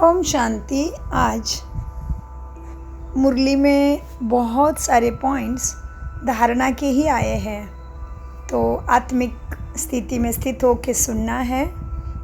ओम शांति। आज मुरली में बहुत सारे पॉइंट्स धारणा के ही आए हैं, तो आत्मिक स्थिति में स्थित होकर सुनना है,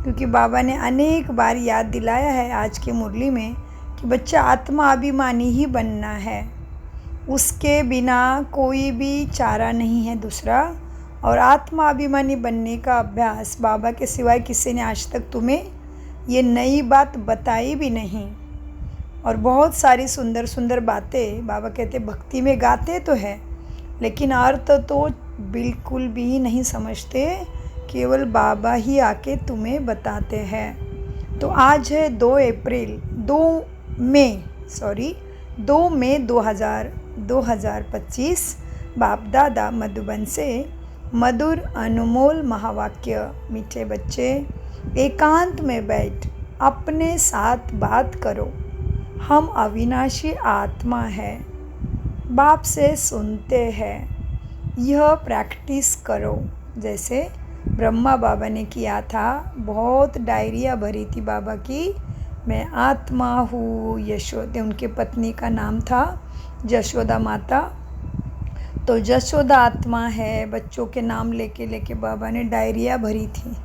क्योंकि बाबा ने अनेक बार याद दिलाया है आज की मुरली में कि बच्चा आत्मा अभिमानी ही बनना है, उसके बिना कोई भी चारा नहीं है दूसरा। और आत्मा अभिमानी बनने का अभ्यास बाबा के सिवाय किसी ने आज तक तुम्हें ये नई बात बताई भी नहीं। और बहुत सारी सुंदर सुंदर बातें बाबा कहते भक्ति में गाते तो है, लेकिन अर्थ तो बिल्कुल भी नहीं समझते, केवल बाबा ही आके तुम्हें बताते हैं। तो आज है 2 मई 2025। बाप दादा मधुबन से मधुर अनमोल महावाक्य। मीठे बच्चे, एकांत में बैठ अपने साथ बात करो, हम अविनाशी आत्मा है, बाप से सुनते हैं, यह प्रैक्टिस करो। जैसे ब्रह्मा बाबा ने किया था, बहुत डायरिया भरी थी बाबा की, मैं आत्मा हूँ। यशोदा, उनके पत्नी का नाम था यशोदा माता, तो यशोदा आत्मा है, बच्चों के नाम लेके लेके बाबा ने डायरिया भरी थी।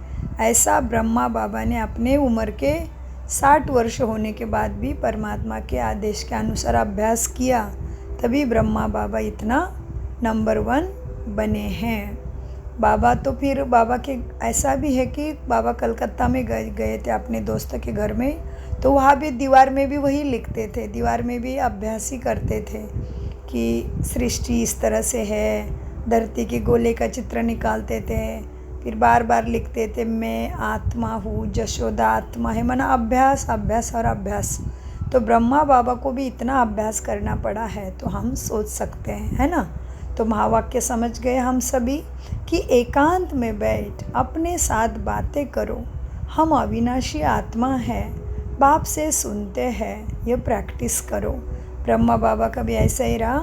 ऐसा ब्रह्मा बाबा ने अपने उम्र के 60 वर्ष होने के बाद भी परमात्मा के आदेश के अनुसार अभ्यास किया, तभी ब्रह्मा बाबा इतना नंबर 1 बने हैं। बाबा तो फिर बाबा के ऐसा भी है कि बाबा कलकत्ता में गए थे अपने दोस्त के घर में, तो वहाँ भी दीवार में भी वही लिखते थे, दीवार में भी अभ्यास ही करते थे कि सृष्टि इस तरह से है, धरती के गोले का चित्र निकालते थे, फिर बार बार लिखते थे मैं आत्मा हूँ, यशोदा आत्मा है, माना अभ्यास अभ्यास और अभ्यास। तो ब्रह्मा बाबा को भी इतना अभ्यास करना पड़ा है, तो हम सोच सकते हैं, है ना। तो महावाक्य समझ गए हम सभी कि एकांत में बैठ अपने साथ बातें करो, हम अविनाशी आत्मा है, बाप से सुनते हैं, यह प्रैक्टिस करो। ब्रह्मा बाबा का भी ऐसा ही रहा।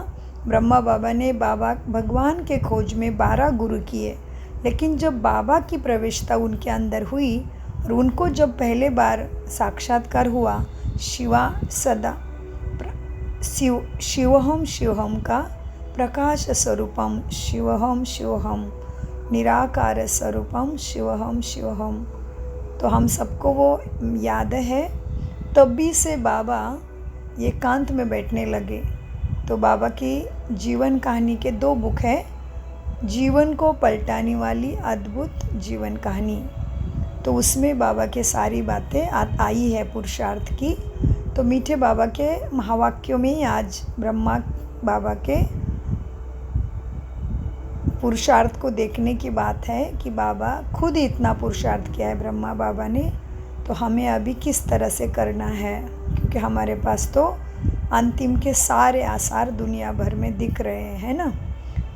ब्रह्मा बाबा ने भगवान के खोज में 12 गुरु किए, लेकिन जब बाबा की प्रवेशता उनके अंदर हुई और उनको जब पहले बार साक्षात्कार हुआ शिवहम शिवहम का प्रकाश स्वरूपम शिवहम शिवहम निराकार स्वरूपम शिवहम शिवहम, तो हम सबको वो याद है। तभी से बाबा एकांत में बैठने लगे। तो बाबा की जीवन कहानी के 2 बुक है, जीवन को पलटाने वाली अद्भुत जीवन कहानी, तो उसमें बाबा के सारी बातें आई है पुरुषार्थ की। तो मीठे बाबा के महावाक्यों में आज ब्रह्मा बाबा के पुरुषार्थ को देखने की बात है कि बाबा खुद ही इतना पुरुषार्थ किया है ब्रह्मा बाबा ने, तो हमें अभी किस तरह से करना है, क्योंकि हमारे पास तो अंतिम के सारे आसार दुनिया भर में दिख रहे हैं ना।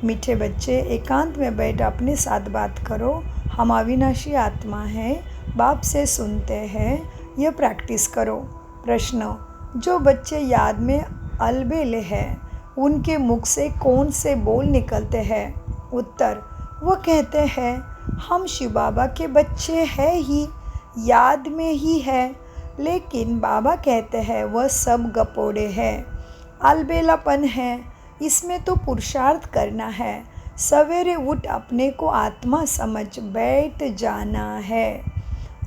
मीठे बच्चे, एकांत में बैठ अपने साथ बात करो, हम अविनाशी आत्मा हैं, बाप से सुनते हैं, यह प्रैक्टिस करो। प्रश्न, जो बच्चे याद में अलबेले हैं, उनके मुख से कौन से बोल निकलते हैं? उत्तर, वो कहते हैं हम शिव बाबा के बच्चे हैं ही, याद में ही है, लेकिन बाबा कहते हैं वह सब गपोड़े हैं, अलबेलापन है, इसमें तो पुरुषार्थ करना है, सवेरे उठ अपने को आत्मा समझ बैठ जाना है,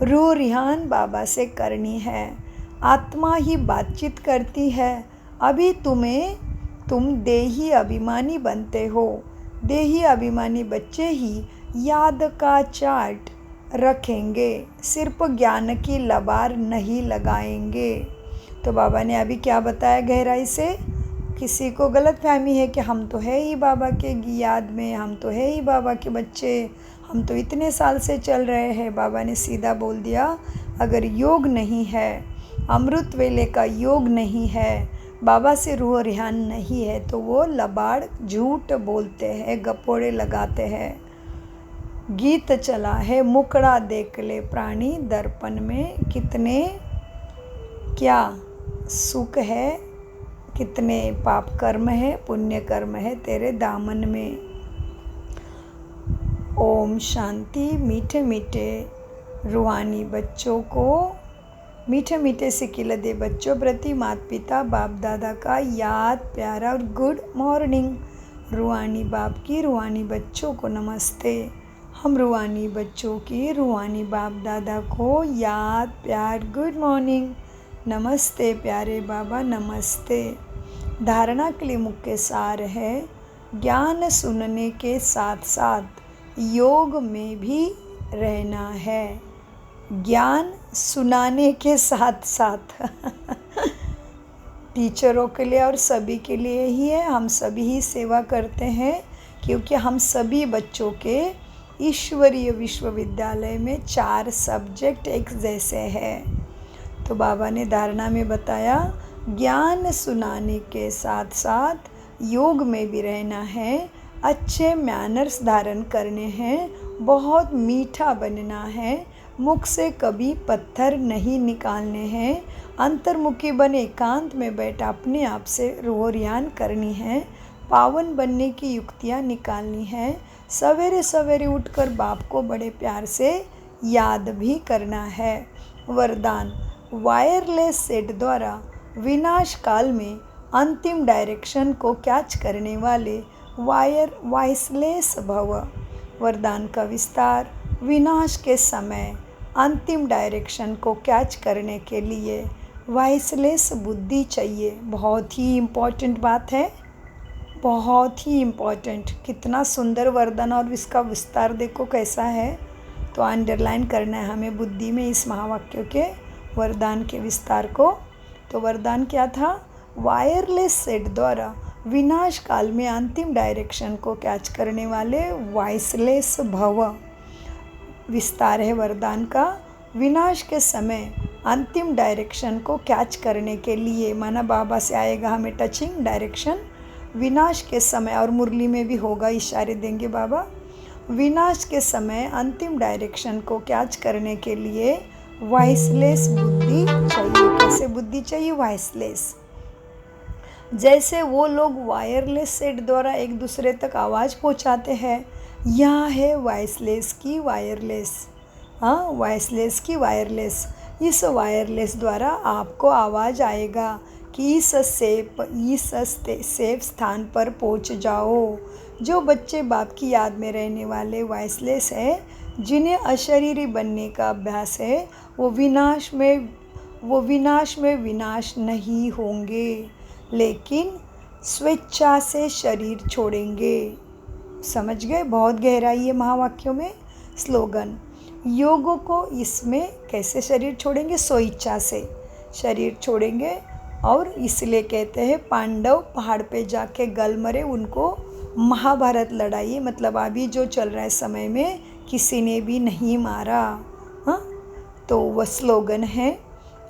रूह रिहान बाबा से करनी है, आत्मा ही बातचीत करती है। अभी तुम देही अभिमानी बनते हो, देही अभिमानी बच्चे ही याद का चार्ट रखेंगे, सिर्फ ज्ञान की लबार नहीं लगाएंगे। तो बाबा ने अभी क्या बताया गहराई से, किसी को गलत फहमी है कि हम तो है ही बाबा के याद में, हम तो है ही बाबा के बच्चे, हम तो इतने साल से चल रहे हैं। बाबा ने सीधा बोल दिया, अगर योग नहीं है, अमृत वेले का योग नहीं है, बाबा से रूह रिहान नहीं है, तो वो लबाड़ झूठ बोलते हैं, गपोड़े लगाते हैं। गीत चला है, मुकड़ा देख ले प्राणी दर्पण में, कितने क्या सुख है, कितने पाप कर्म है, पुण्य कर्म है तेरे दामन में। ओम शांति। मीठे मीठे रूहानी बच्चों को मीठे मीठे सिकिलदे बच्चों प्रति माता पिता बाप दादा का याद प्यारा और गुड मॉर्निंग। रूहानी बाप की रूहानी बच्चों को नमस्ते। हम रूहानी बच्चों की रूहानी बाप दादा को याद प्यार गुड मॉर्निंग। नमस्ते प्यारे बाबा नमस्ते। धारणा के लिए मुख्य सार है, ज्ञान सुनने के साथ साथ योग में भी रहना है। ज्ञान सुनाने के साथ साथ टीचरों के लिए और सभी के लिए ही है। हम सभी ही सेवा करते हैं क्योंकि हम सभी बच्चों के ईश्वरीय विश्वविद्यालय में 4 सब्जेक्ट एक जैसे हैं। तो बाबा ने धारणा में बताया, ज्ञान सुनाने के साथ साथ योग में भी रहना है, अच्छे मैनर्स धारण करने हैं, बहुत मीठा बनना है, मुख से कभी पत्थर नहीं निकालने हैं, अंतर्मुखी बने एकांत में बैठा अपने आप से रोहरियान करनी है, पावन बनने की युक्तियाँ निकालनी है, सवेरे सवेरे उठकर बाप को बड़े प्यार से याद भी करना है। वरदान, वायरलेस सेट द्वारा विनाश काल में अंतिम डायरेक्शन को कैच करने वाले वॉइसलेस भव। वरदान का विस्तार, विनाश के समय अंतिम डायरेक्शन को कैच करने के लिए वॉइसलेस बुद्धि चाहिए। बहुत ही इम्पोर्टेंट बात है, बहुत ही इम्पोर्टेंट। कितना सुंदर वरदान और इसका विस्तार देखो कैसा है। तो अंडरलाइन करना है हमें बुद्धि में इस महावाक्य के वरदान के विस्तार को। तो वरदान क्या था? वायरलेस सेट द्वारा विनाश काल में अंतिम डायरेक्शन को कैच करने वाले वॉइसलेस भव। विस्तार है वरदान का, विनाश के समय अंतिम डायरेक्शन को कैच करने के लिए, माना बाबा से आएगा हमें टचिंग डायरेक्शन विनाश के समय, और मुरली में भी होगा, इशारे देंगे बाबा। विनाश के समय अंतिम डायरेक्शन को कैच करने के लिए वॉइसलेस बुद्धि चाहिए। कैसे बुद्धि चाहिए? वॉइसलेस। जैसे वो लोग वायरलेस सेट द्वारा एक दूसरे तक आवाज़ पहुंचाते हैं, यहाँ है वॉइसलेस की वायरलेस। हाँ, वॉइसलेस की वायरलेस। इस वायरलेस द्वारा आपको आवाज़ आएगा कि इस सेफ स्थान पर पहुंच जाओ। जो बच्चे बाप की याद में रहने वाले वॉइसलेस है, जिन्हें अशरीरी बनने का अभ्यास है, वो विनाश में विनाश नहीं होंगे, लेकिन स्वेच्छा से शरीर छोड़ेंगे। समझ गए? बहुत गहराई है महावाक्यों में। स्लोगन, योगों को इसमें कैसे शरीर छोड़ेंगे? स्वेच्छा से शरीर छोड़ेंगे। और इसलिए कहते हैं पांडव पहाड़ पे जाके गल मरे, उनको महाभारत लड़ाई, मतलब अभी जो चल रहा है समय में, किसी ने भी नहीं मारा। हाँ, तो वह स्लोगन है,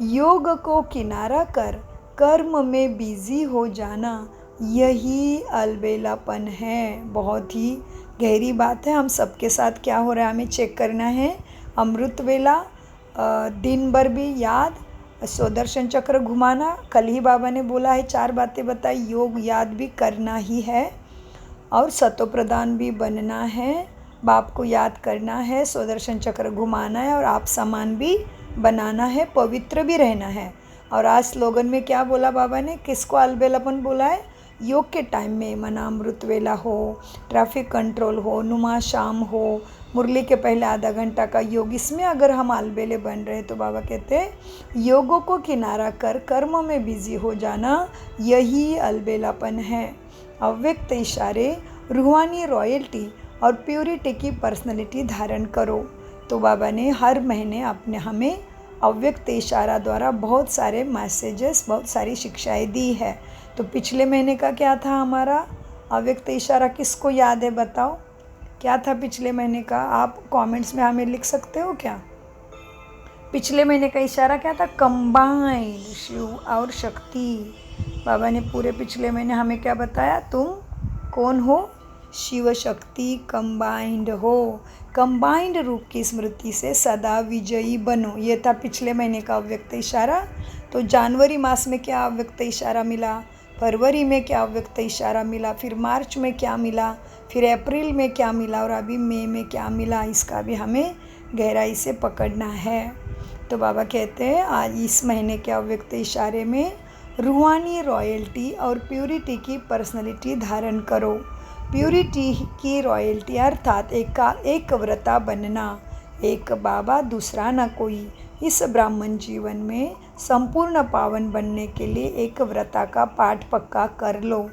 योग को किनारा कर कर्म में बिजी हो जाना, यही अलबेलापन है। बहुत ही गहरी बात है। हम सबके साथ क्या हो रहा है हमें चेक करना है। अमृत वेला, दिन भर भी याद, सुदर्शन चक्र घुमाना, कल ही बाबा ने बोला है 4 बातें बताई, योग याद भी करना ही है, और सतो प्रधान भी बनना है, बाप को याद करना है, सुदर्शन चक्र घुमाना है, और आप समान भी बनाना है, पवित्र भी रहना है। और आज स्लोगन में क्या बोला बाबा ने? किसको अलबेलापन बोला है? योग के टाइम में, मना अमृत वेला हो, ट्रैफिक कंट्रोल हो, नुमा शाम हो, मुरली के पहले आधा घंटा का योग, इसमें अगर हम अलबेले बन रहे तो बाबा कहते हैं योगों को किनारा कर कर्म में बिजी हो जाना, यही अलबेलापन है। अव्यक्त इशारे, रूहानी रॉयल्टी और प्योरिटी की पर्सनैलिटी धारण करो। तो बाबा ने हर महीने हमें अव्यक्त इशारा द्वारा बहुत सारे मैसेजेस, बहुत सारी शिक्षाएं दी है। तो पिछले महीने का क्या था हमारा अव्यक्त इशारा? किसको याद है बताओ, क्या था पिछले महीने का? आप कमेंट्स में हमें लिख सकते हो क्या? पिछले महीने का इशारा क्या था? कंबाइंड शिव और शक्ति। बाबा ने पूरे पिछले महीने हमें क्या बताया? तुम कौन हो? शिव शक्ति कंबाइंड हो। कंबाइंड रूप की स्मृति से सदा विजयी बनो, ये था पिछले महीने का अव्यक्त इशारा। तो जनवरी मास में क्या अव्यक्त इशारा मिला, फरवरी में क्या अव्यक्त इशारा मिला, फिर मार्च में क्या मिला, फिर अप्रैल में क्या मिला, और अभी मई में क्या मिला, इसका भी हमें गहराई से पकड़ना है। तो बाबा कहते हैं आज इस महीने के अव्यक्त इशारे में रूहानी रॉयल्टी और प्योरिटी की पर्सनैलिटी धारण करो। प्योरिटी की रॉयल्टी अर्थात एक व्रता बनना, एक बाबा दूसरा न कोई। इस ब्राह्मण जीवन में संपूर्ण पावन बनने के लिए एक व्रता का पाठ पक्का कर लो।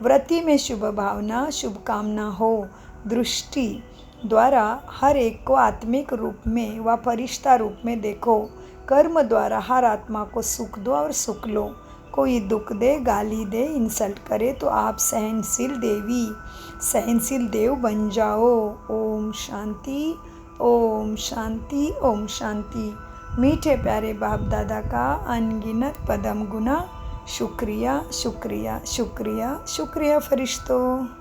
व्रती में शुभ भावना, शुभकामना हो। दृष्टि द्वारा हर एक को आत्मिक रूप में व फरिश्ता रूप में देखो। कर्म द्वारा हर आत्मा को सुख दो और सुख लो। कोई दुख दे, गाली दे, इंसल्ट करे तो आप सहनशील देव बन जाओ। ओम शांति, ओम शांति, ओम शांति। मीठे प्यारे बाप दादा का अनगिनत पदम गुना शुक्रिया, शुक्रिया, शुक्रिया, शुक्रिया फरिश्तों।